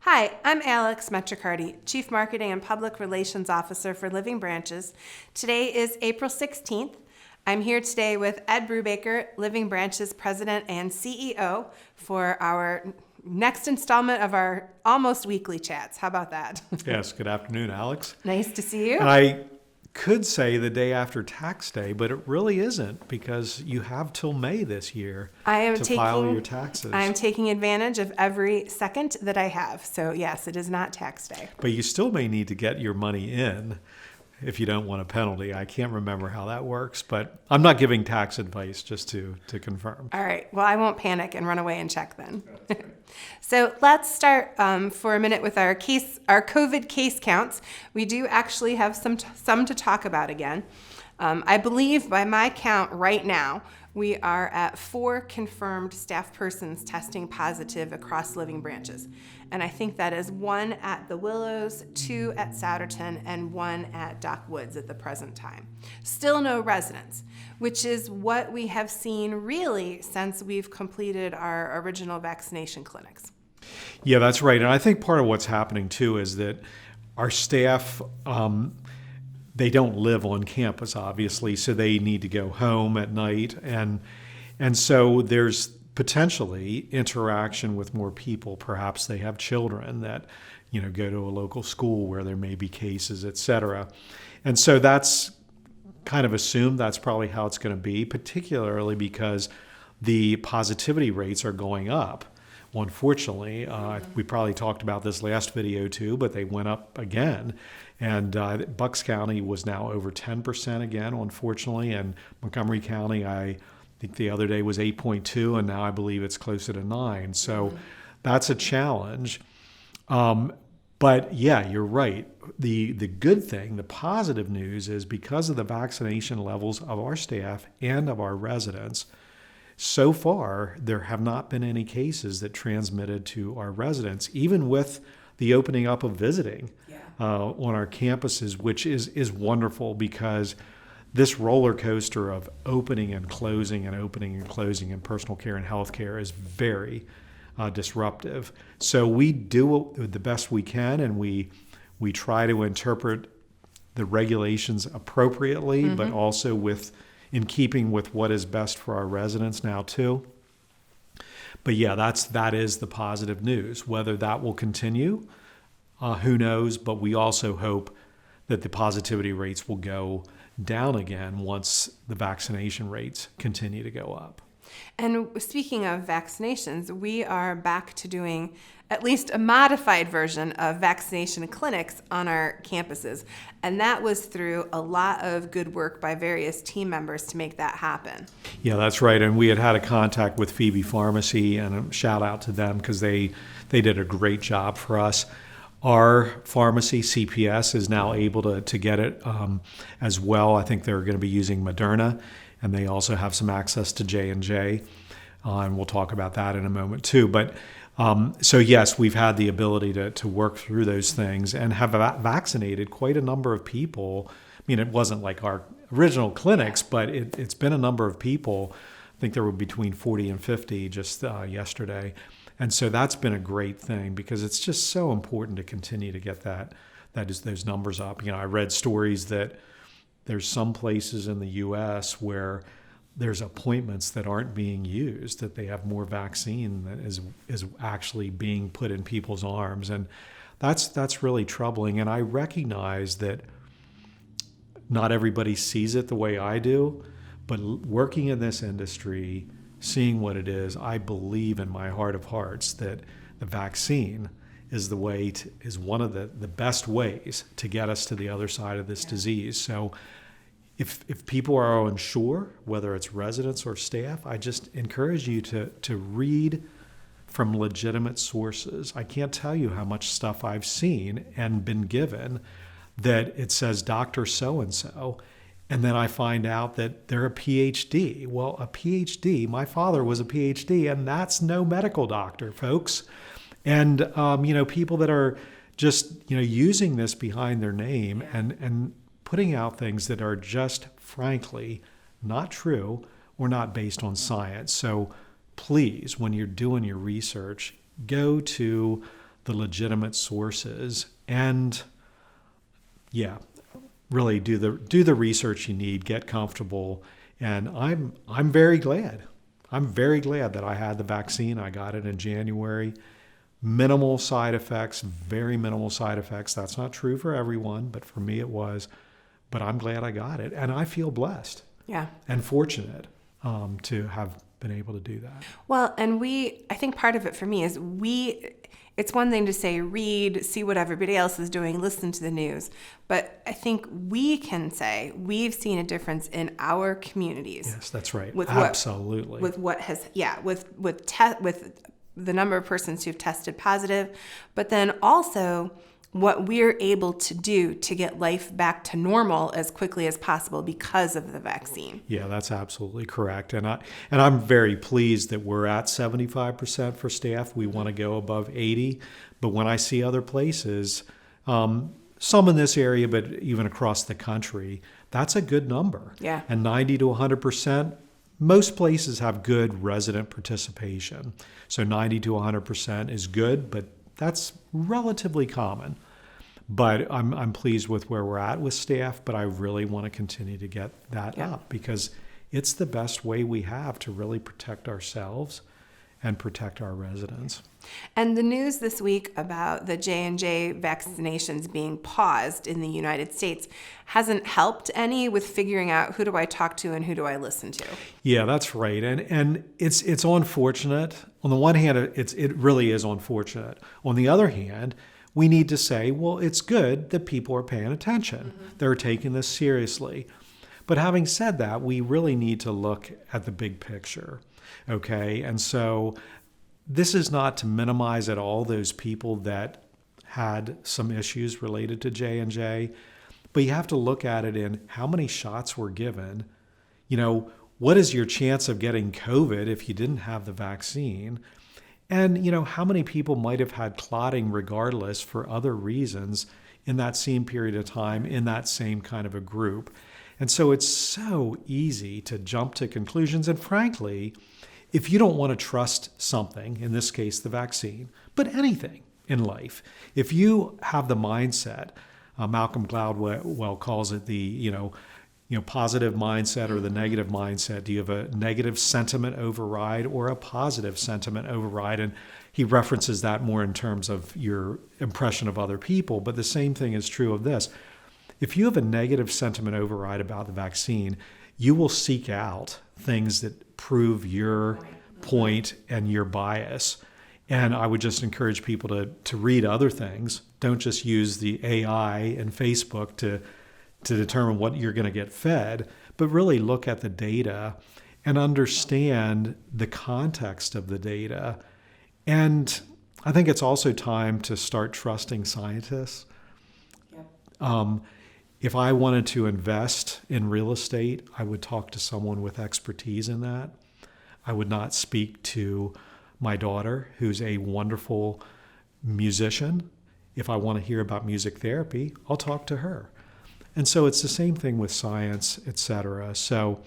Hi, I'm Alex Metricardi, Chief Marketing and Public Relations Officer for Living Branches. Today is April 16th. I'm here today with Ed Brubaker, Living Branches President and CEO, for our next installment of our almost weekly chats. How about that? Yes, good afternoon, Alex. Nice to see you. And I could say the day after tax day, but it really isn't because you have till May this year to file your taxes. I'm taking advantage of every second that I have. So yes, it is not tax day. But you still may need to get your money in if you don't want a penalty. I can't remember how that works, but I'm not giving tax advice, just to confirm. All right. Well, I won't panic and run away and check then. So let's start for a minute with our COVID case counts. We do actually have some to talk about again. I believe by my count right now, we are at 4 confirmed staff persons testing positive across Living Branches. And I think that is 1 at the Willows, 2 at Souderton, and 1 at Dock Woods at the present time. Still no residents, which is what we have seen really since we've completed our original vaccination clinics. Yeah, that's right. And I think part of what's happening too is that our staff, they don't live on campus, obviously, so they need to go home at night. And so there's potentially interaction with more people. Perhaps they have children that, go to a local school where there may be cases, et cetera. And so that's kind of assumed that's probably how it's going to be, particularly because the positivity rates are going up. Well, unfortunately, we probably talked about this last video too, but they went up again. And Bucks County was now over 10% again, unfortunately. And Montgomery County, I think the other day was 8.2, and now I believe it's closer to 9. So that's a challenge. But yeah, you're right. The good thing, the positive news is because of the vaccination levels of our staff and of our residents, so far, there have not been any cases that transmitted to our residents, even with the opening up of visiting on our campuses, which is wonderful because this roller coaster of opening and closing in personal care and healthcare is very disruptive. So we do the best we can, and we try to interpret the regulations appropriately, but also in keeping with what is best for our residents now too. But yeah, that is the positive news. Whether that will continue, who knows? But we also hope that the positivity rates will go down again once the vaccination rates continue to go up. And speaking of vaccinations, we are back to doing at least a modified version of vaccination clinics on our campuses. And that was through a lot of good work by various team members to make that happen. Yeah, that's right. And we had a contact with Phoebe Pharmacy, and a shout out to them because they did a great job for us. Our pharmacy, CPS, is now able to get it as well. I think they're going to be using Moderna, and they also have some access to J&J, and we'll talk about that in a moment too. But so yes, we've had the ability to work through those things and have vaccinated quite a number of people. I mean, it wasn't like our original clinics, but it's been a number of people. I think there were between 40 and 50 just yesterday. And so that's been a great thing because it's just so important to continue to get those numbers up. I read stories that there's some places in the U.S. where there's appointments that aren't being used, that they have more vaccine that is actually being put in people's arms. And that's really troubling. And I recognize that not everybody sees it the way I do, but working in this industry, seeing what it is, I believe in my heart of hearts that the vaccine is is one of the best ways to get us to the other side of this disease. So if people are unsure, whether it's residents or staff, I just encourage you to read from legitimate sources. I can't tell you how much stuff I've seen and been given that it says Dr. So-and-so, and then I find out that they're a PhD. Well, a PhD, my father was a PhD, and that's no medical doctor, folks. And, people that are just, using this behind their name and putting out things that are just, frankly, not true or not based on science. So please, when you're doing your research, go to the legitimate sources, and yeah, really do the research you need, get comfortable. And I'm very glad. I'm very glad that I had the vaccine. I got it in January. Minimal side effects, very minimal side effects. That's not true for everyone, but for me it was. But I'm glad I got it, and I feel blessed. Yeah. And fortunate to have been able to do that. Well, and I think part of it for me is it's one thing to say, read, see what everybody else is doing, listen to the news. But I think we can say we've seen a difference in our communities. Yes, that's right. With Absolutely. With the number of persons who've tested positive, but then also what we're able to do to get life back to normal as quickly as possible because of the vaccine. Yeah, that's absolutely correct. And I'm very pleased that we're at 75% for staff. We want to go above 80. But when I see other places, some in this area, but even across the country, that's a good number. Yeah. And 90 to 100%, most places have good resident participation. So 90 to 100% is good, but that's relatively common. But I'm pleased with where we're at with staff, but I really want to continue to get that up because it's the best way we have to really protect ourselves and protect our residents. And the news this week about the J&J vaccinations being paused in the United States hasn't helped any with figuring out who do I talk to and who do I listen to. Yeah, that's right. And it's unfortunate. On the one hand, it really is unfortunate. On the other hand, we need to say, well, it's good that people are paying attention. Mm-hmm. They're taking this seriously. But having said that, we really need to look at the big picture, okay? And so this is not to minimize at all those people that had some issues related to J&J, but you have to look at it in how many shots were given. You know, what is your chance of getting COVID if you didn't have the vaccine? And, you know, how many people might have had clotting regardless for other reasons in that same period of time in that same kind of a group? And so it's so easy to jump to conclusions. And frankly, if you don't want to trust something, in this case, the vaccine, but anything in life, if you have the mindset, Malcolm Gladwell calls it the, positive mindset or the negative mindset. Do you have a negative sentiment override or a positive sentiment override? And he references that more in terms of your impression of other people. But the same thing is true of this. If you have a negative sentiment override about the vaccine, you will seek out things that prove your point and your bias. And I would just encourage people to read other things. Don't just use the AI and Facebook to determine what you're going to get fed, but really look at the data and understand the context of the data. And I think it's also time to start trusting scientists. Yep. If I wanted to invest in real estate, I would talk to someone with expertise in that. I would not speak to my daughter, who's a wonderful musician. If I want to hear about music therapy, I'll talk to her. And so it's the same thing with science, et cetera. So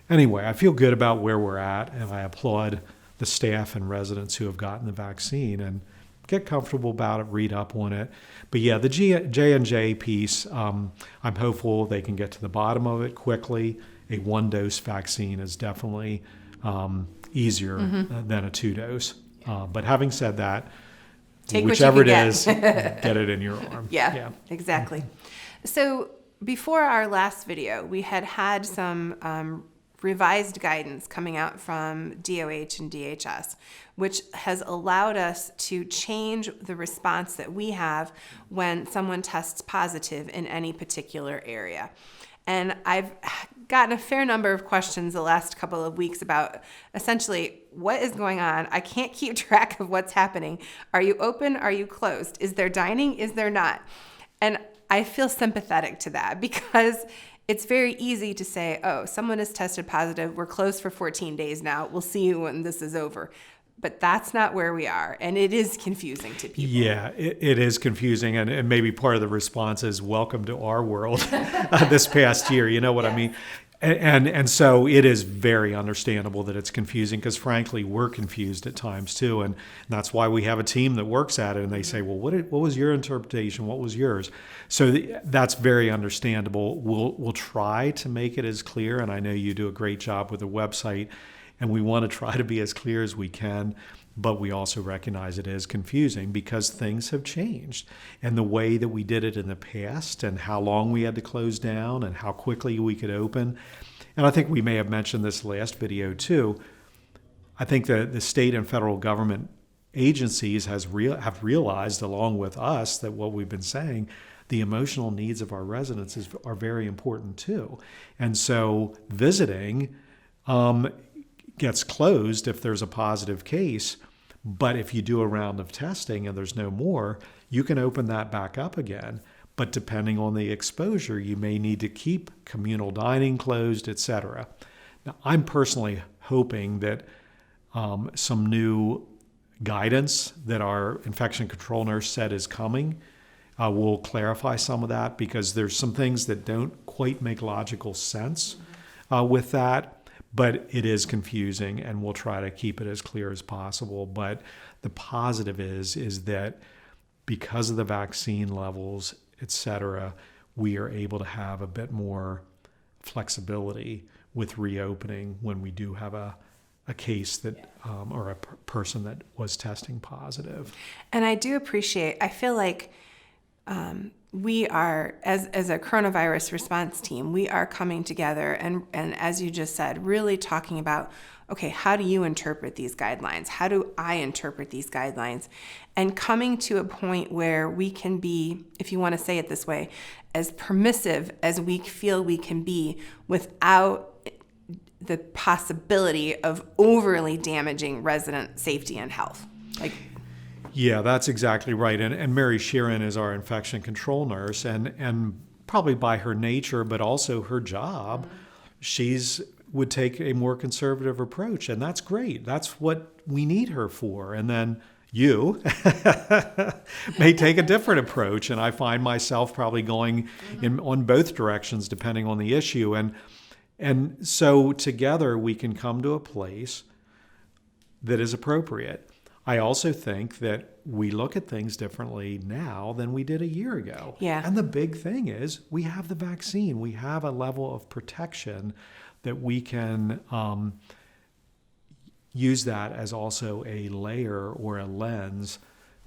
anyway, I feel good about where we're at, and I applaud the staff and residents who have gotten the vaccine, and get comfortable about it, read up on it. But yeah, the J&J piece, I'm hopeful they can get to the bottom of it quickly. A 1-dose vaccine is definitely easier than a 2-dose. But having said that, take whichever it is, get it in your arm. Yeah, exactly. So before our last video, we had some revised guidance coming out from DOH and DHS, which has allowed us to change the response that we have when someone tests positive in any particular area. And I've gotten a fair number of questions the last couple of weeks about essentially what is going on. I can't keep track of what's happening. Are you open? Are you closed? Is there dining? Is there not? And I feel sympathetic to that because it's very easy to say, oh, someone is tested positive. We're closed for 14 days now. We'll see you when this is over. But that's not where we are. And it is confusing to people. Yeah, it is confusing. And maybe part of the response is welcome to our world this past year. You know what I mean? And so it is very understandable that it's confusing, because frankly, we're confused at times too. And that's why we have a team that works at it, and they say, well, what was your interpretation? What was yours? So that's very understandable. We'll try to make it as clear. And I know you do a great job with the website, and we want to try to be as clear as we can. But we also recognize it is confusing because things have changed, and the way that we did it in the past, and how long we had to close down, and how quickly we could open. And I think we may have mentioned this last video too. I think that the state and federal government agencies have realized, along with us, that what we've been saying, the emotional needs of our residents are very important too. And so visiting gets closed if there's a positive case, but if you do a round of testing and there's no more, you can open that back up again. But depending on the exposure, you may need to keep communal dining closed, etc. Now, I'm personally hoping that some new guidance that our infection control nurse said is coming will clarify some of that, because there's some things that don't quite make logical sense with that. But it is confusing, and we'll try to keep it as clear as possible. But the positive is that because of the vaccine levels, et cetera, we are able to have a bit more flexibility with reopening when we do have a case that or a person that was testing positive. And I do appreciate, I feel like we are, as a coronavirus response team, we are coming together and as you just said, really talking about, okay, how do you interpret these guidelines? How do I interpret these guidelines? And coming to a point where we can be, if you want to say it this way, as permissive as we feel we can be without the possibility of overly damaging resident safety and health. Yeah, that's exactly right. And Mary Sheeran is our infection control nurse, and probably by her nature, but also her job, would take a more conservative approach, and that's great. That's what we need her for. And then you may take a different approach, and I find myself probably going on both directions depending on the issue. And so together we can come to a place that is appropriate. I also think that we look at things differently now than we did a year ago. Yeah. And the big thing is we have the vaccine. We have a level of protection that we can use that as also a layer or a lens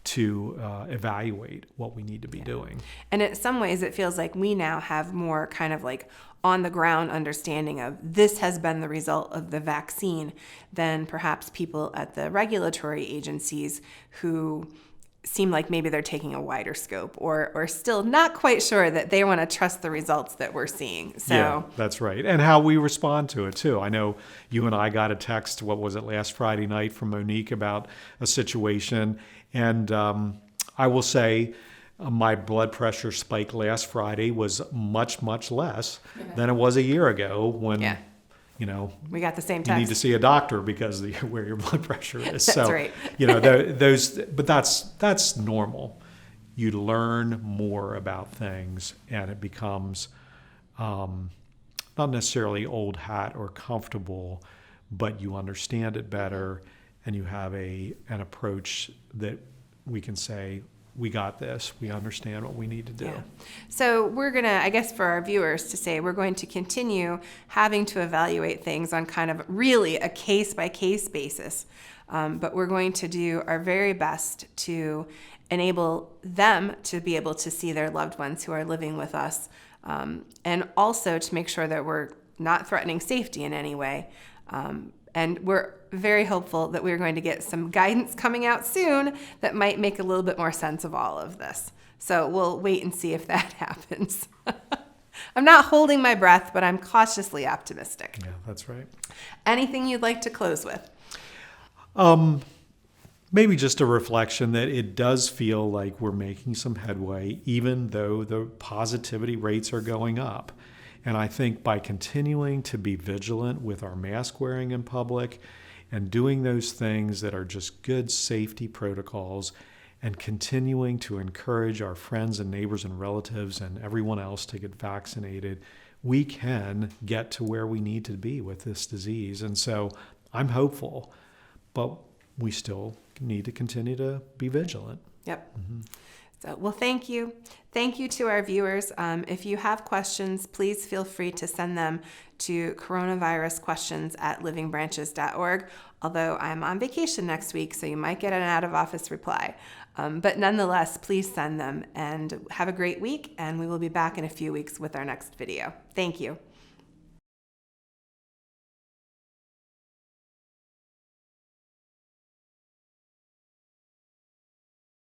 to evaluate what we need to be doing. And in some ways, it feels like we now have more kind of like on the ground understanding of this has been the result of the vaccine than perhaps people at the regulatory agencies who seem like maybe they're taking a wider scope or still not quite sure that they want to trust the results that we're seeing. So yeah, that's right. And how we respond to it too. I know you and I got a text, what was it, last Friday night from Monique about a situation. And I will say my blood pressure spike last Friday was much, much less than it was a year ago when, we got the same text. You need to see a doctor because of where your blood pressure is. That's right. But that's normal. You learn more about things, and it becomes not necessarily old hat or comfortable, but you understand it better, and you have an approach that we can say, we got this. We understand what we need to do. Yeah. So we're going to, I guess for our viewers to say, we're going to continue having to evaluate things on kind of really a case-by-case basis. But we're going to do our very best to enable them to be able to see their loved ones who are living with us, and also to make sure that we're not threatening safety in any way. And we're very hopeful that we're going to get some guidance coming out soon that might make a little bit more sense of all of this. So we'll wait and see if that happens. I'm not holding my breath, but I'm cautiously optimistic. Yeah, that's right. Anything you'd like to close with? Maybe just a reflection that it does feel like we're making some headway, even though the positivity rates are going up. And I think by continuing to be vigilant with our mask wearing in public and doing those things that are just good safety protocols, and continuing to encourage our friends and neighbors and relatives and everyone else to get vaccinated, we can get to where we need to be with this disease. And so I'm hopeful, but we still need to continue to be vigilant. Yep. So, well, thank you. Thank you to our viewers. If you have questions, please feel free to send them to coronavirusquestions@livingbranches.org, although I'm on vacation next week, so you might get an out-of-office reply. But nonetheless, please send them, and have a great week, and we will be back in a few weeks with our next video. Thank you.